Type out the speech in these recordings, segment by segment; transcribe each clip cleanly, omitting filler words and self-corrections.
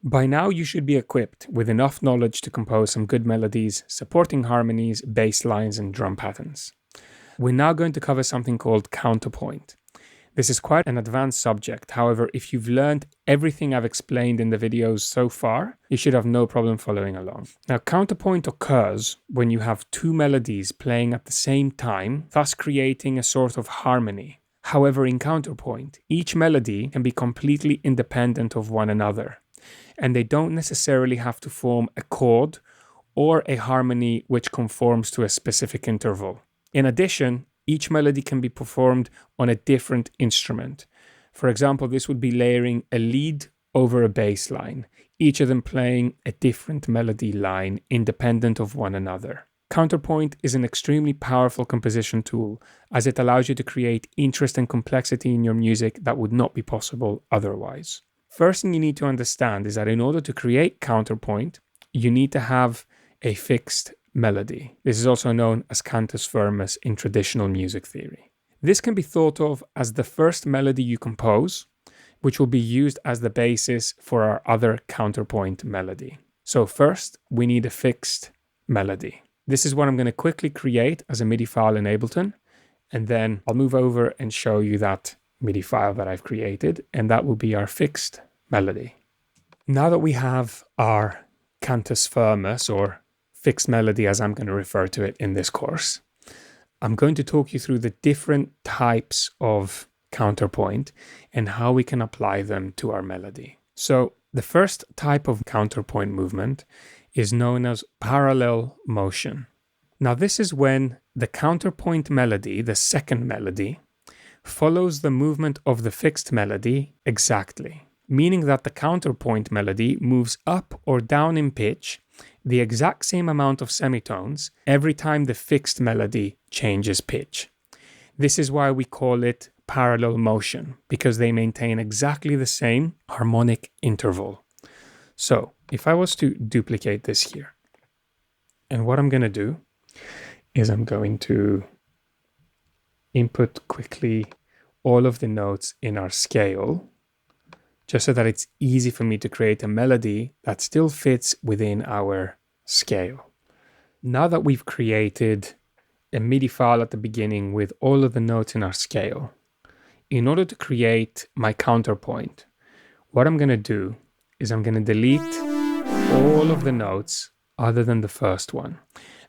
By now, you should be equipped with enough knowledge to compose some good melodies, supporting harmonies, bass lines, and drum patterns. We're now going to cover something called counterpoint. This is quite an advanced subject. However, if you've learned everything I've explained in the videos so far, you should have no problem following along. Now, counterpoint occurs when you have two melodies playing at the same time, thus creating a sort of harmony. However, in counterpoint, each melody can be completely independent of one another, and they don't necessarily have to form a chord or a harmony which conforms to a specific interval. In addition, each melody can be performed on a different instrument. For example, this would be layering a lead over a bass line, each of them playing a different melody line independent of one another. Counterpoint is an extremely powerful composition tool, as it allows you to create interest and complexity in your music that would not be possible otherwise. First thing you need to understand is that in order to create counterpoint, you need to have a fixed melody. This is also known as cantus firmus in traditional music theory. This can be thought of as the first melody you compose, which will be used as the basis for our other counterpoint melody. So first, we need a fixed melody. This is what I'm going to quickly create as a MIDI file in Ableton, and then I'll move over and show you that MIDI file that I've created, and that will be our fixed melody. Now that we have our cantus firmus, or fixed melody as I'm going to refer to it in this course, I'm going to talk you through the different types of counterpoint and how we can apply them to our melody. So the first type of counterpoint movement is known as parallel motion. Now this is when the counterpoint melody, the second melody, follows the movement of the fixed melody exactly, meaning that the counterpoint melody moves up or down in pitch the exact same amount of semitones every time the fixed melody changes pitch. This is why we call it parallel motion, because they maintain exactly the same harmonic interval. So if I was to duplicate this here, and what I'm going to do is I'm going to input quickly all of the notes in our scale, just so that it's easy for me to create a melody that still fits within our scale. Now that we've created a MIDI file at the beginning with all of the notes in our scale, in order to create my counterpoint, what I'm going to do is I'm going to delete all of the notes other than the first one.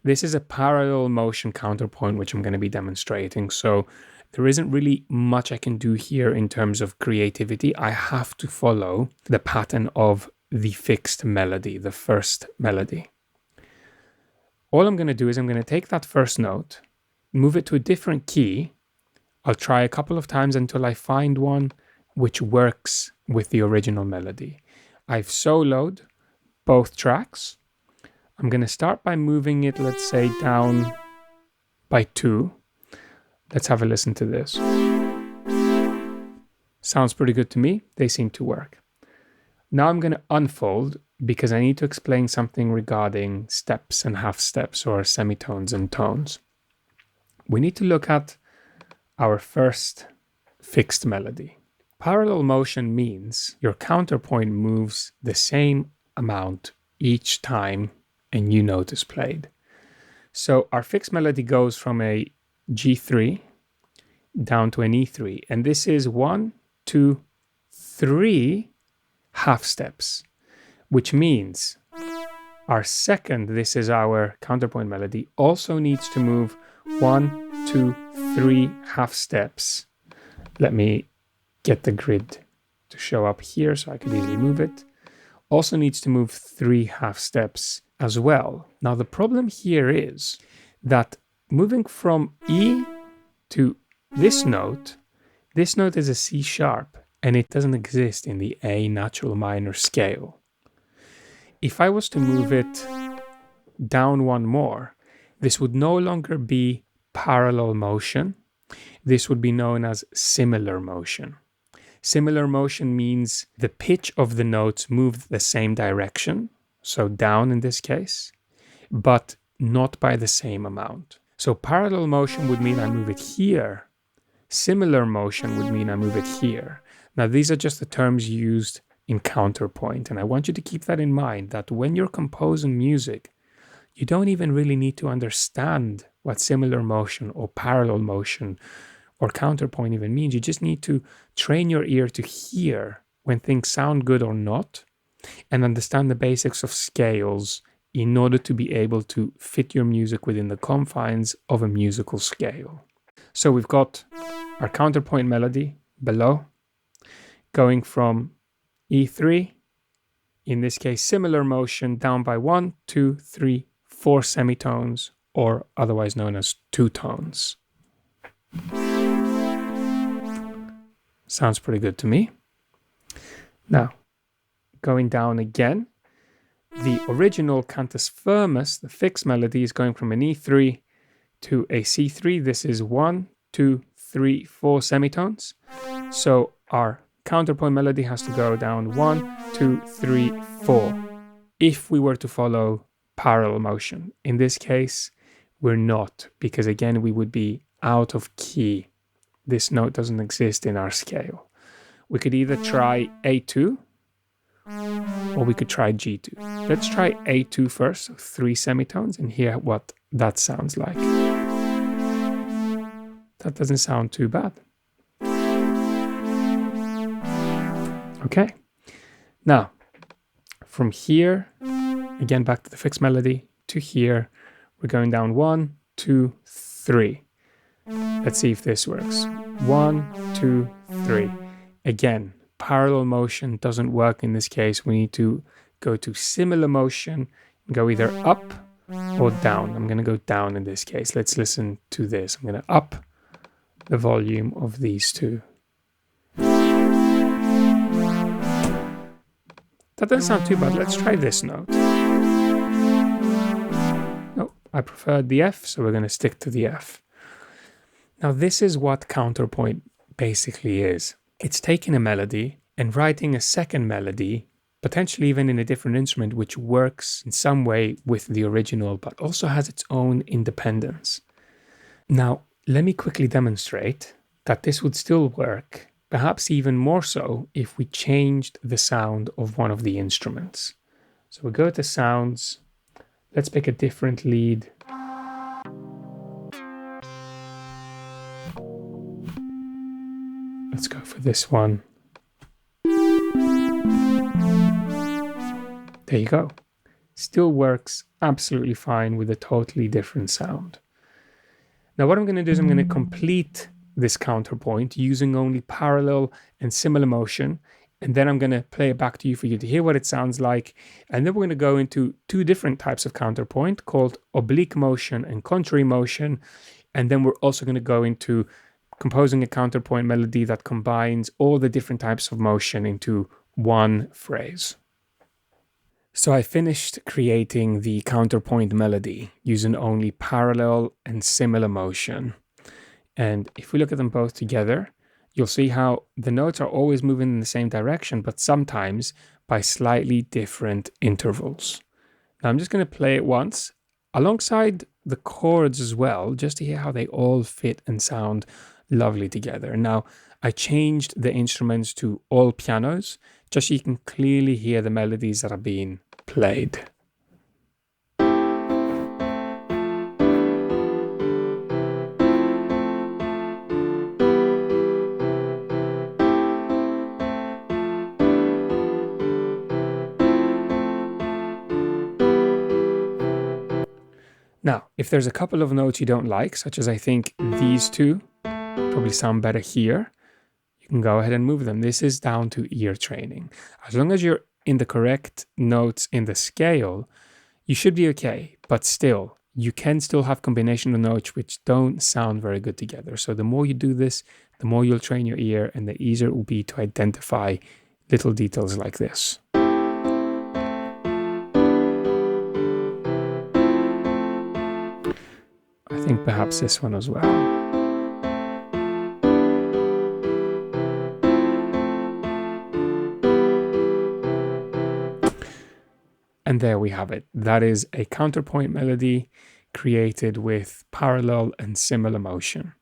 This is a parallel motion counterpoint, which I'm going to be demonstrating. So there isn't really much I can do here in terms of creativity. I have to follow the pattern of the fixed melody, the first melody. All I'm going to do is I'm going to take that first note, move it to a different key. I'll try a couple of times until I find one which works with the original melody. I've soloed both tracks. I'm going to start by moving it, let's say, down by 2. Let's have a listen to this. Sounds pretty good to me. They seem to work. Now I'm going to unfold because I need to explain something regarding steps and half steps, or semitones and tones. We need to look at our first fixed melody. Parallel motion means your counterpoint moves the same amount each time a new note is played. So our fixed melody goes from a G3 down to an E3, and this is 1, 2, 3 half steps, which means our second, this is our counterpoint melody, also needs to move 1, 2, 3 half steps. Let me get the grid to show up here so I can easily move it. Also needs to move 3 half steps as well. Now the problem here is that moving from E to this note is a C sharp, and it doesn't exist in the A natural minor scale. If I was to move it down one more, this would no longer be parallel motion. This would be known as similar motion. Similar motion means the pitch of the notes move the same direction, so down in this case, but not by the same amount. So parallel motion would mean I move it here. Similar motion would mean I move it here. Now these are just the terms used in Counterpoint. And I want you to keep that in mind, that when you're composing music, you don't even really need to understand what similar motion or parallel motion or counterpoint even means. You just need to train your ear to hear when things sound good or not, and understand the basics of scales in order to be able to fit your music within the confines of a musical scale. So we've got our counterpoint melody below, going from E3, in this case similar motion, down by 1, 2, 3, 4 semitones, or otherwise known as 2 tones. Sounds pretty good to me. Now, going down again, the original cantus firmus, the fixed melody, is going from an E3 to a C3. This is 1, 2, 3, 4 semitones. So our counterpoint melody has to go down 1, 2, 3, 4. If we were to follow parallel motion. In this case, we're not, because again, we would be out of key. This note doesn't exist in our scale. We could either try A2 or we could try G2. Let's try A2 first, so 3 semitones, and hear what that sounds like. That doesn't sound too bad. Okay. Now, from here, again back to the fixed melody, to here, we're going down 1, 2, 3. Let's see if this works. 1, 2, 3. Again, parallel motion doesn't work in this case. We need to go to similar motion and go either up or down. I'm going to go down in this case. Let's listen to this. I'm going to up the volume of these two. That doesn't sound too bad. Let's try this note. No, I preferred the F, so we're going to stick to the F. Now, this is what counterpoint basically is. It's taking a melody and writing a second melody, potentially even in a different instrument, which works in some way with the original, but also has its own independence. Now, let me quickly demonstrate that this would still work, perhaps even more so if we changed the sound of one of the instruments. So we go to sounds. Let's pick a different lead. Let's go for this one. There you go. Still works absolutely fine with a totally different sound. Now what I'm going to do is I'm going to complete this counterpoint using only parallel and similar motion, and then I'm going to play it back to you for you to hear what it sounds like. And then we're going to go into 2 different types of counterpoint called oblique motion and contrary motion. And then we're also going to go into composing a counterpoint melody that combines all the different types of motion into one phrase. So I finished creating the counterpoint melody using only parallel and similar motion. And if we look at them both together, you'll see how the notes are always moving in the same direction, but sometimes by slightly different intervals. Now I'm just going to play it once alongside the chords as well, just to hear how they all fit and sound lovely together. Now I changed the instruments to all pianos, just so you can clearly hear the melodies that are being played. Now, if there's a couple of notes you don't like, such as I think these two probably sound better here, you can go ahead and move them. This is down to ear training. As long as you're in the correct notes in the scale, you should be okay. But still, you can still have combination of notes which don't sound very good together. So the more you do this, the more you'll train your ear, and the easier it will be to identify little details like this. I think perhaps this one as well. And there we have it. That is a counterpoint melody created with parallel and similar motion.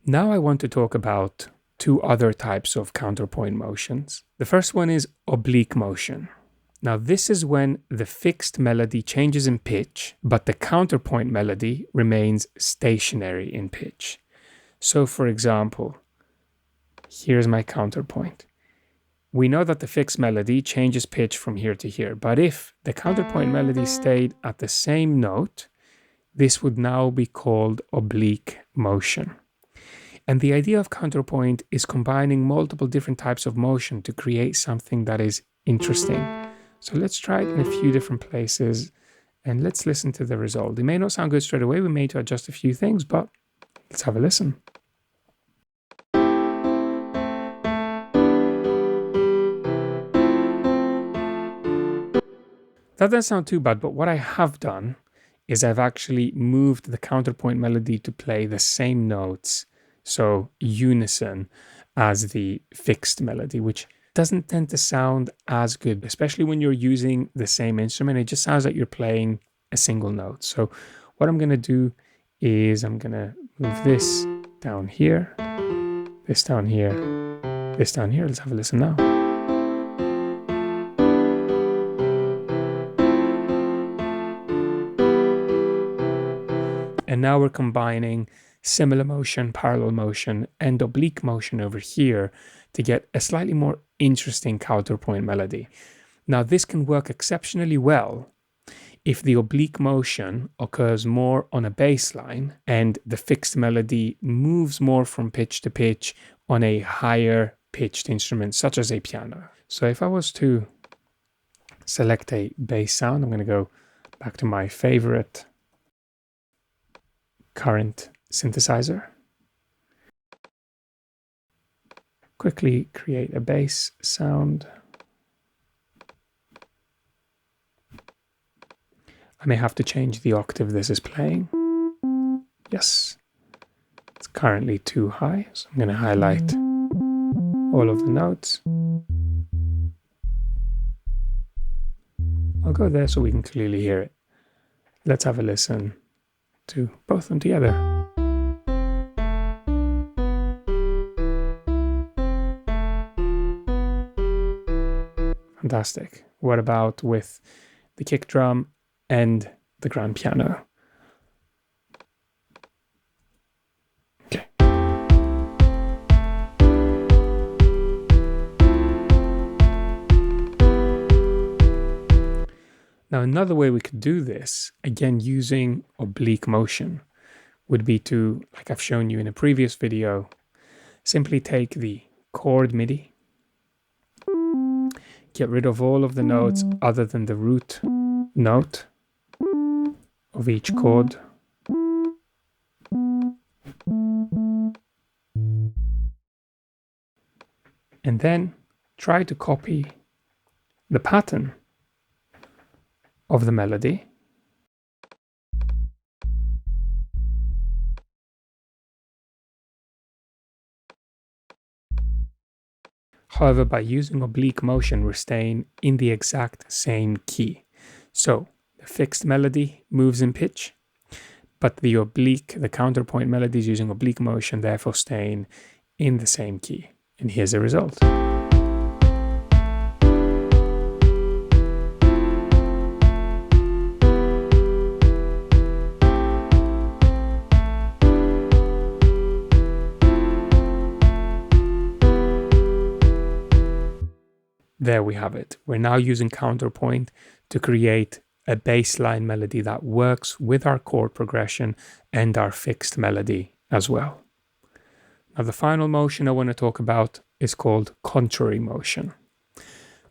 Now I want to talk about two other types of counterpoint motions. The first one is oblique motion. Now, this is when the fixed melody changes in pitch, but the counterpoint melody remains stationary in pitch. So, for example, here's my counterpoint. We know that the fixed melody changes pitch from here to here, but if the counterpoint melody stayed at the same note, this would now be called oblique motion. And the idea of counterpoint is combining multiple different types of motion to create something that is interesting. So let's try it in a few different places and let's listen to the result. It may not sound good straight away. We may need to adjust a few things, but let's have a listen. That doesn't sound too bad, but what I have done is I've actually moved the counterpoint melody to play the same notes, so unison, as the fixed melody, which doesn't tend to sound as good, especially when you're using the same instrument. It just sounds like you're playing a single note. So what I'm going to do is I'm going to move this down here, this down here, this down here. Let's have a listen now. And now we're combining similar motion, parallel motion, and oblique motion over here to get a slightly more interesting counterpoint melody. Now, this can work exceptionally well if the oblique motion occurs more on a bass line and the fixed melody moves more from pitch to pitch on a higher pitched instrument, such as a piano. So if I was to select a bass sound, I'm going to go back to my favorite current synthesizer. Quickly create a bass sound. I may have to change the octave this is playing. Yes, it's currently too high, so I'm going to highlight all of the notes. I'll go there so we can clearly hear it. Let's have a listen to both of them together. Fantastic. What about with the kick drum and the grand piano? Okay. Now, another way we could do this, again using oblique motion, would be to, like I've shown you in a previous video, simply take the chord MIDI, get rid of all of the notes other than the root note of each chord. And then try to copy the pattern of the melody. However, by using oblique motion, we're staying in the exact same key. So the fixed melody moves in pitch, but the counterpoint melody is using oblique motion, therefore staying in the same key. And here's the result. There we have it. We're now using counterpoint to create a bassline melody that works with our chord progression and our fixed melody as well. Now, the final motion I want to talk about is called contrary motion.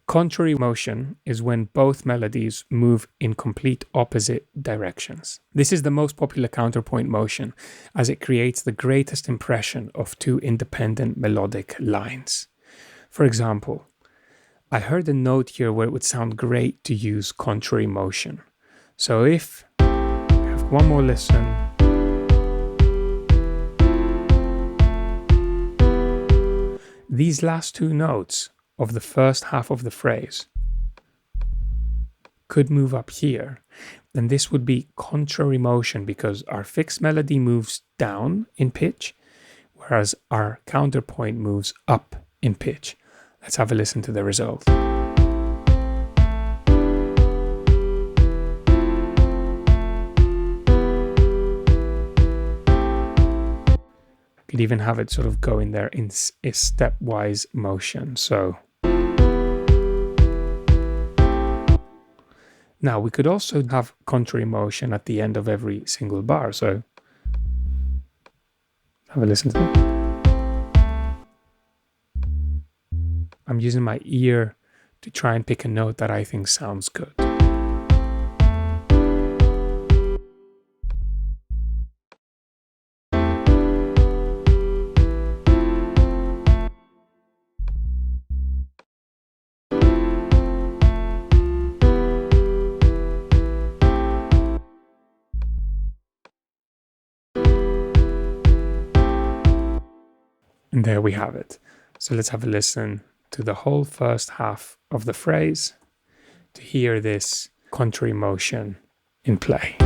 Contrary motion is when both melodies move in complete opposite directions. This is the most popular counterpoint motion as it creates the greatest impression of two independent melodic lines. For example, I heard a note here where it would sound great to use contrary motion. So if I have one more listen, these last two notes of the first half of the phrase could move up here, then this would be contrary motion because our fixed melody moves down in pitch, whereas our counterpoint moves up in pitch. Let's have a listen to the result. Could even have it sort of go in there in a stepwise motion. So now we could also have contrary motion at the end of every single bar. So have a listen to that. I'm using my ear to try and pick a note that I think sounds good. And there we have it. So let's have a listen to the whole first half of the phrase to hear this contrary motion in play.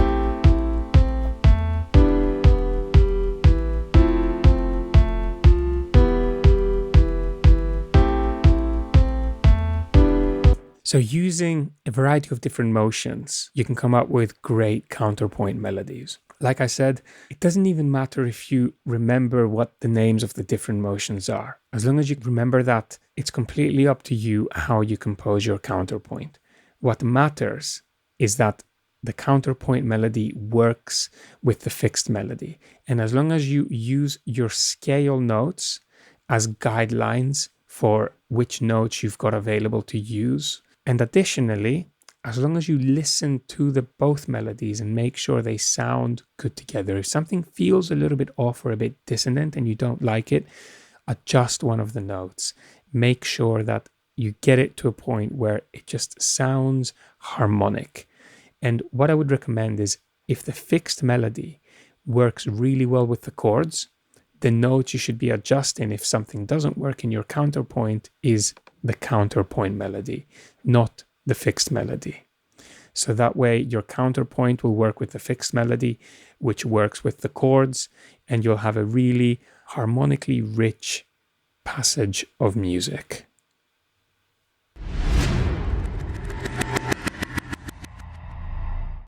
So using a variety of different motions, you can come up with great counterpoint melodies. Like I said, it doesn't even matter if you remember what the names of the different motions are. As long as you remember that, it's completely up to you how you compose your counterpoint. What matters is that the counterpoint melody works with the fixed melody. And as long as you use your scale notes as guidelines for which notes you've got available to use, and additionally, as long as you listen to the both melodies and make sure they sound good together. If something feels a little bit off or a bit dissonant and you don't like it, adjust one of the notes. Make sure that you get it to a point where it just sounds harmonic. And what I would recommend is if the fixed melody works really well with the chords, the notes you should be adjusting if something doesn't work in your counterpoint is the counterpoint melody, not the fixed melody. So that way your counterpoint will work with the fixed melody, which works with the chords, and you'll have a really harmonically rich passage of music.